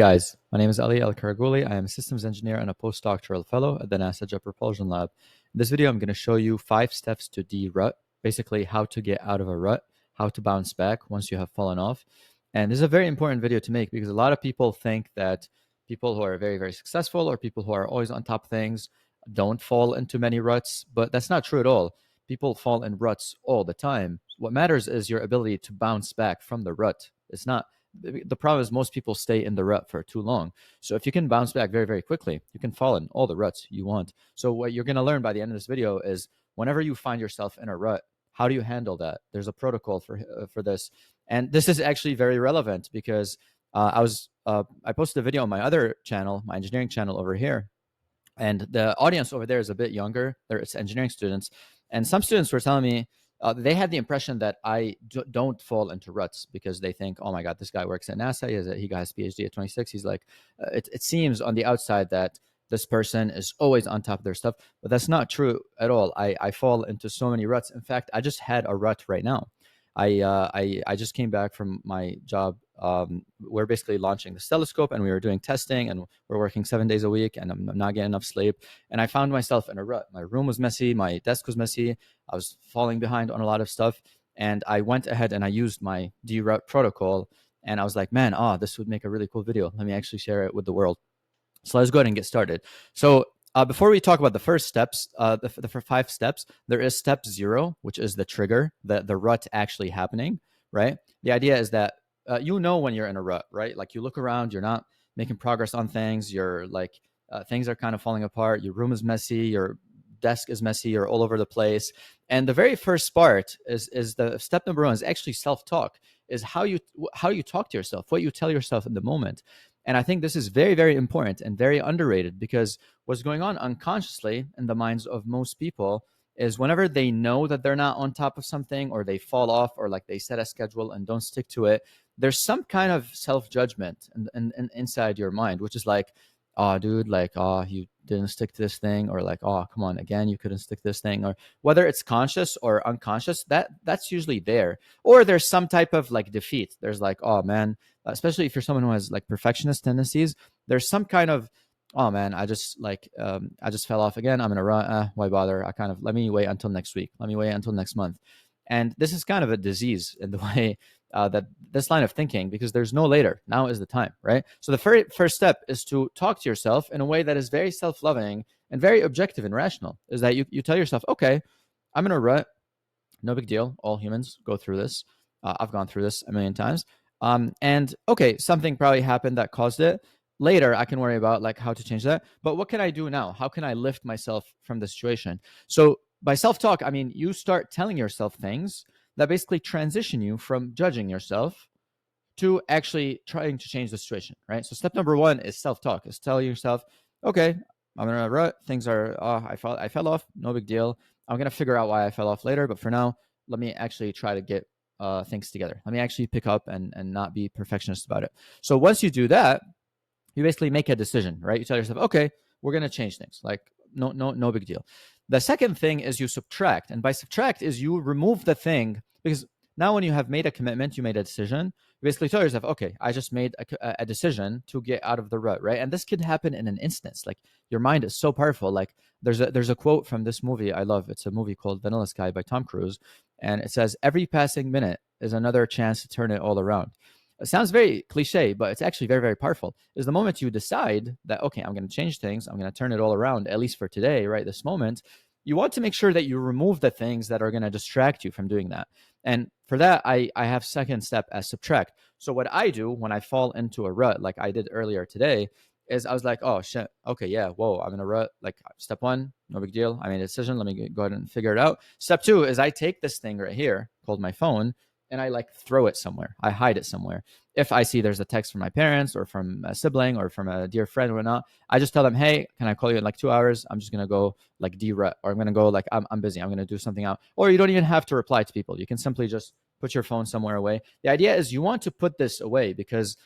Guys, my name is Ali Al-Karaguli. I am a systems engineer and a postdoctoral fellow at the NASA Jet Propulsion Lab. In this video, I'm going to show you 5 steps to de-rut, basically how to get out of a rut, how to bounce back once you have fallen off. And this is a very important video to make because a lot of people think that people who are very, very successful or people who are always on top of things don't fall into many ruts, but that's not true at all. People fall in ruts all the time. What matters is your ability to bounce back from the rut. It's not the problem is most people stay in the rut for too long. So if you can bounce back very, very quickly, you can fall in all the ruts you want. So what you're going to learn by the end of this video is whenever you find yourself in a rut, how do you handle that? There's a protocol for this. And this is actually very relevant because I posted a video on my other channel, my engineering channel over here, and the audience over there is a bit younger. It's engineering students, and some students were telling me they had the impression that I don't fall into ruts because they think, oh my God, this guy works at NASA. He got his PhD at 26. He's like, it seems on the outside that this person is always on top of their stuff, but that's not true at all. I fall into so many ruts. In fact, I just had a rut right now. I just came back from my job. We're basically launching this telescope, and we were doing testing, and we're working 7 days a week, and I'm not getting enough sleep. And I found myself in a rut. My room was messy, my desk was messy. I was falling behind on a lot of stuff, and I went ahead and I used my de-rut protocol. And I was like, man, this would make a really cool video. Let me actually share it with the world. So let's go ahead and get started. So before we talk about the first steps, the 5 steps, there is step 0, which is the trigger, the rut actually happening, right? The idea is that you know when you're in a rut, right? Like you look around, you're not making progress on things. You're like, things are kind of falling apart. Your room is messy. Your desk is messy. You're all over the place. And the very first part is the step number 1 is actually self-talk, is how you talk to yourself, what you tell yourself in the moment. And I think this is very, very important and very underrated because what's going on unconsciously in the minds of most people is whenever they know that they're not on top of something, or they fall off, or like they set a schedule and don't stick to it, there's some kind of self-judgment inside your mind, which is like, oh, dude, like, oh, you didn't stick to this thing, or like, oh, come on, again, you couldn't stick to this thing, or whether it's conscious or unconscious, that's usually there. Or there's some type of like defeat. There's like, oh man, especially if you're someone who has like perfectionist tendencies, there's some kind of, oh man, I just fell off again. I'm in a rut. Why bother? Let me wait until next week. Let me wait until next month. And this is kind of a disease in the way that this line of thinking, because there's no later. Now is the time, right? So the first step is to talk to yourself in a way that is very self-loving and very objective and rational, is that you tell yourself, okay, I'm in a rut. No big deal. All humans go through this. I've gone through this a million times. And okay, something probably happened that caused it. Later, I can worry about like how to change that. But what can I do now? How can I lift myself from the situation? So by self-talk, I mean, you start telling yourself things that basically transition you from judging yourself to actually trying to change the situation, right? So step number 1 is self-talk, is telling yourself, okay, I'm in a rut. Things are, I fell off. No big deal. I'm going to figure out why I fell off later. But for now, let me actually try to get things together. Let me actually pick up and not be perfectionist about it. So once you do that, you basically make a decision, right? You tell yourself, okay, we're going to change things. Like, no big deal. The second thing is you subtract. And by subtract is you remove the thing, because now when you have made a commitment, you made a decision, you basically tell yourself, okay, I just made a decision to get out of the rut, right? And this could happen in an instance. Like, your mind is so powerful. Like, there's a quote from this movie I love. It's a movie called Vanilla Sky by Tom Cruise. And it says, every passing minute is another chance to turn it all around. It sounds very cliche, but it's actually very, very powerful. Is the moment you decide that, okay, I'm going to change things, I'm going to turn it all around, at least for today, right? This moment, you want to make sure that you remove the things that are going to distract you from doing that. And for that, I have second step as subtract. So what I do when I fall into a rut, like I did earlier today, is I was like, oh shit, okay, yeah, whoa, I'm in a rut. Like, step 1, no big deal. I made a decision. Let me go ahead and figure it out. Step 2 is I take this thing right here called my phone, and I like throw it somewhere. I hide it somewhere. If I see there's a text from my parents or from a sibling or from a dear friend or whatnot, I just tell them, hey, can I call you in like 2 hours? I'm just going to go like de-rut, or I'm going to go like, I'm busy. I'm going to do something out. Or you don't even have to reply to people. You can simply just put your phone somewhere away. The idea is you want to put this away, because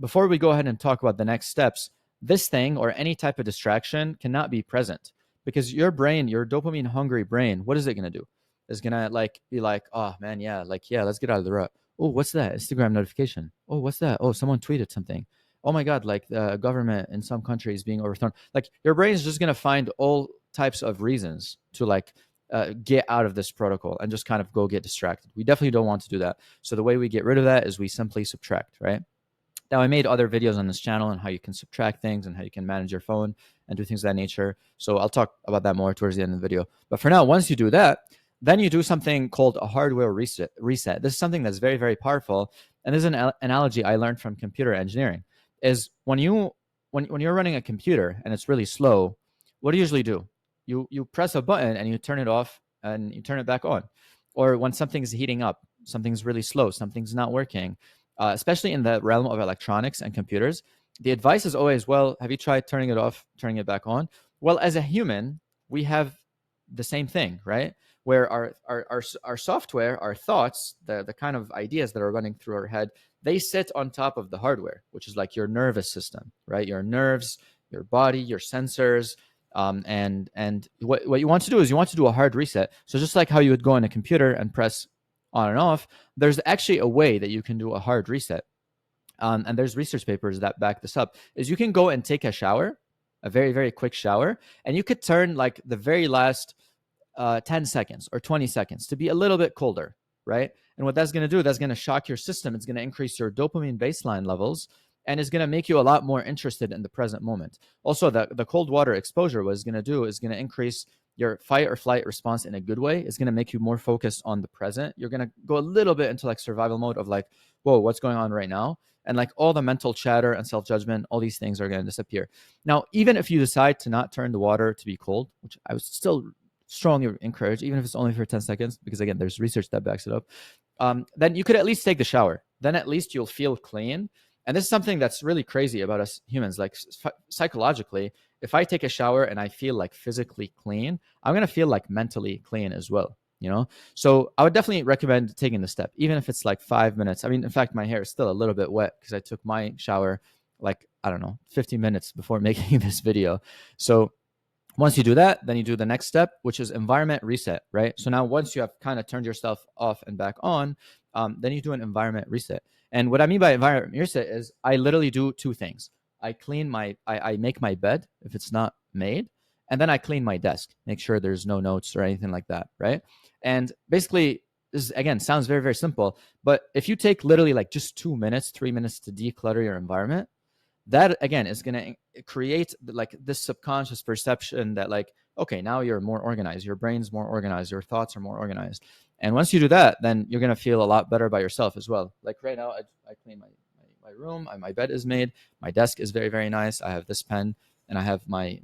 before we go ahead and talk about the next steps, this thing or any type of distraction cannot be present, because your brain, your dopamine hungry brain, what is it going to do? Is gonna like be like, oh man, yeah, like, yeah, let's get out of the rut. Oh, what's that? Instagram notification. Oh, what's that? Oh, someone tweeted something. oh my God, like the government in some countries being overthrown. Like your brain is just going to find all types of reasons to like get out of this protocol and just kind of go get distracted. We definitely don't want to do that. So the way we get rid of that is we simply subtract, right? Now, I made other videos on this channel on how you can subtract things and how you can manage your phone and do things of that nature. So I'll talk about that more towards the end of the video. But for now, once you do that, then you do something called a hardware reset. This is something that's very, very powerful. And this is an analogy I learned from computer engineering. Is when you're running a computer and it's really slow, what do you usually do? You press a button and you turn it off and you turn it back on. Or when something's heating up, something's really slow, something's not working, especially in the realm of electronics and computers, the advice is always, well, have you tried turning it off, turning it back on? Well, as a human, we have the same thing, right? Where our software, our thoughts, the kind of ideas that are running through our head, they sit on top of the hardware, which is like your nervous system, right? Your nerves, your body, your sensors. And what you want to do is you want to do a hard reset. So just like how you would go on a computer and press on and off, there's actually a way that you can do a hard reset. And there's research papers that back this up, is you can go and take a shower, a very, very quick shower, and you could turn like the very last 10 seconds or 20 seconds to be a little bit colder, right? And what that's going to do, that's going to shock your system. It's going to increase your dopamine baseline levels and is going to make you a lot more interested in the present moment. Also, the cold water exposure, what it's going to do is going to increase your fight or flight response in a good way. It's going to make you more focused on the present. You're going to go a little bit into like survival mode of like, whoa, what's going on right now? And like all the mental chatter and self-judgment, all these things are going to disappear. Now, even if you decide to not turn the water to be cold, which I would still strongly encourage, even if it's only for 10 seconds, because again, there's research that backs it up, then you could at least take the shower. Then at least you'll feel clean. And this is something that's really crazy about us humans. Like psychologically, if I take a shower and I feel like physically clean, I'm going to feel like mentally clean as well, you know? So I would definitely recommend taking the step, even if it's like 5 minutes. I mean, in fact, my hair is still a little bit wet because I took my shower like, I don't know, 15 minutes before making this video. So once you do that, then you do the next step, which is environment reset, right? So now once you have kind of turned yourself off and back on, then you do an environment reset. And what I mean by environment reset is I literally do two things. I make my bed if it's not made, and then I clean my desk, make sure there's no notes or anything like that, right? And basically, this again sounds very, very simple, but if you take literally like just 2 minutes, 3 minutes to declutter your environment, that again is going to create like this subconscious perception that like, okay, now you're more organized, your brain's more organized, your thoughts are more organized. And once you do that, then you're going to feel a lot better by yourself as well. Like right now, I clean my room, my bed is made, my desk is very, very nice. I have this pen and I have my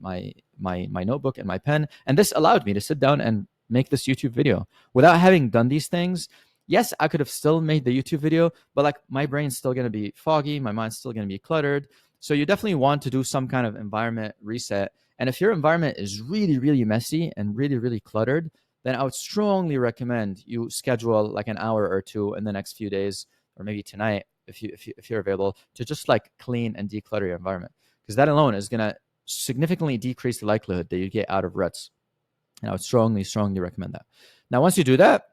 notebook and my pen. And this allowed me to sit down and make this YouTube video without having done these things. Yes, I could have still made the YouTube video, but like my brain's still going to be foggy, my mind's still going to be cluttered. So you definitely want to do some kind of environment reset. And if your environment is really, really messy and really, really cluttered, then I would strongly recommend you schedule like an hour or two in the next few days, or maybe tonight if you're available, to just like clean and declutter your environment, because that alone is going to significantly decrease the likelihood that you get out of ruts. And I would strongly, strongly recommend that. Now, once you do that,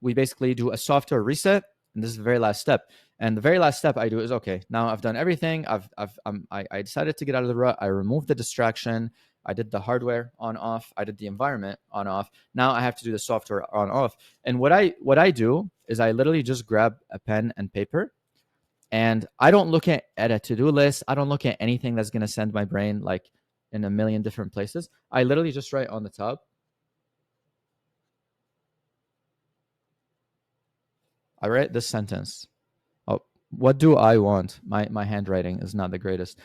we basically do a software reset, and this is the very last step. And the very last step I do is, okay, now I've done everything. I decided to get out of the rut. I removed the distraction. I did the hardware on off. I did the environment on off. Now I have to do the software on off. And what I do is I literally just grab a pen and paper, and I don't look at a to-do list. I don't look at anything that's going to send my brain like in a million different places. I literally just write on the top. I write this sentence. Oh, what do I want? My handwriting is not the greatest.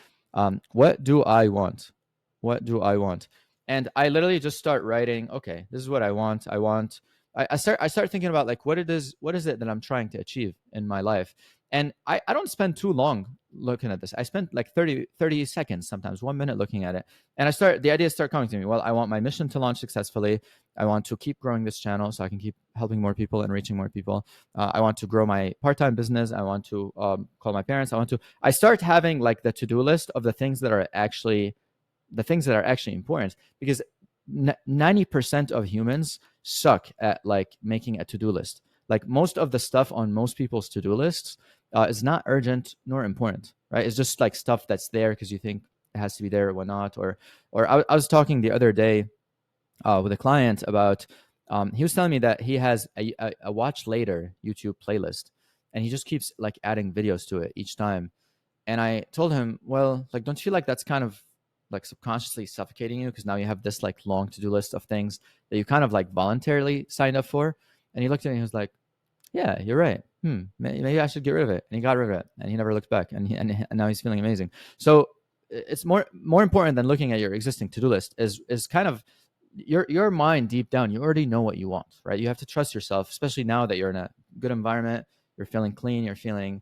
What do I want? What do I want? And I literally just start writing, okay, this is what I want. I start thinking about like what it is that I'm trying to achieve in my life. And I don't spend too long looking at this. I spend like 30 seconds, sometimes 1 minute looking at it. And the ideas start coming to me. Well, I want my mission to launch successfully. I want to keep growing this channel so I can keep helping more people and reaching more people. I want to grow my part-time business. I want to call my parents. I start having like the to-do list of the things that are actually important, because 90% of humans suck at like making a to-do list. Like most of the stuff on most people's to-do lists is not urgent nor important. right? It's just like stuff that's there because you think it has to be there or whatnot. Or I was talking the other day with a client about he was telling me that he has a watch later YouTube playlist, and he just keeps like adding videos to it each time. And I told him, well, like, don't you feel like that's kind of like subconsciously suffocating you because now you have this like long to-do list of things that you kind of like voluntarily signed up for? And he looked at me and he was like, yeah, you're right. Maybe I should get rid of it. And he got rid of it, and he never looked back. And now he's feeling amazing. So it's more important than looking at your existing to do list is kind of your mind deep down. You already know what you want, right? You have to trust yourself, especially now that you're in a good environment. You're feeling clean. You're feeling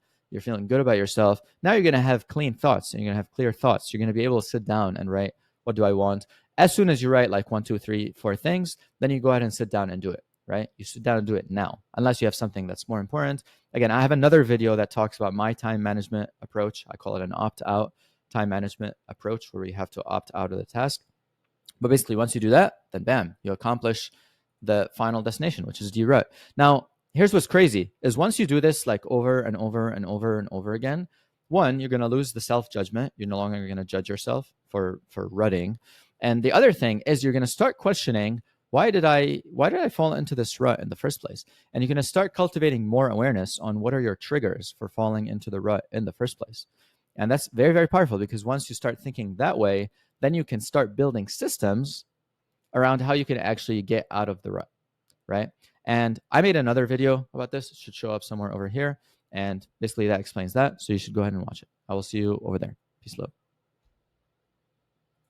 good about yourself. Now you're gonna have clean thoughts, and you're gonna have clear thoughts. You're gonna be able to sit down and write, what do I want? As soon as you write like one, two, three, four things, then you go ahead and sit down and do it, right? You sit down and do it now, unless you have something that's more important. Again, I have another video that talks about my time management approach. I call it an opt-out time management approach, where we have to opt out of the task. But basically, once you do that, then bam, you accomplish the final destination, which is de-rut. Now, here's what's crazy is once you do this like over and over and over and over again, one, you're going to lose the self-judgment. You're no longer going to judge yourself for rutting. And the other thing is you're going to start questioning, why did I fall into this rut in the first place? And you're going to start cultivating more awareness on what are your triggers for falling into the rut in the first place. And that's very, very powerful, because once you start thinking that way, then you can start building systems around how you can actually get out of the rut, right? And I made another video about this. It should show up somewhere over here. And basically that explains that. So you should go ahead and watch it. I will see you over there. Peace, love.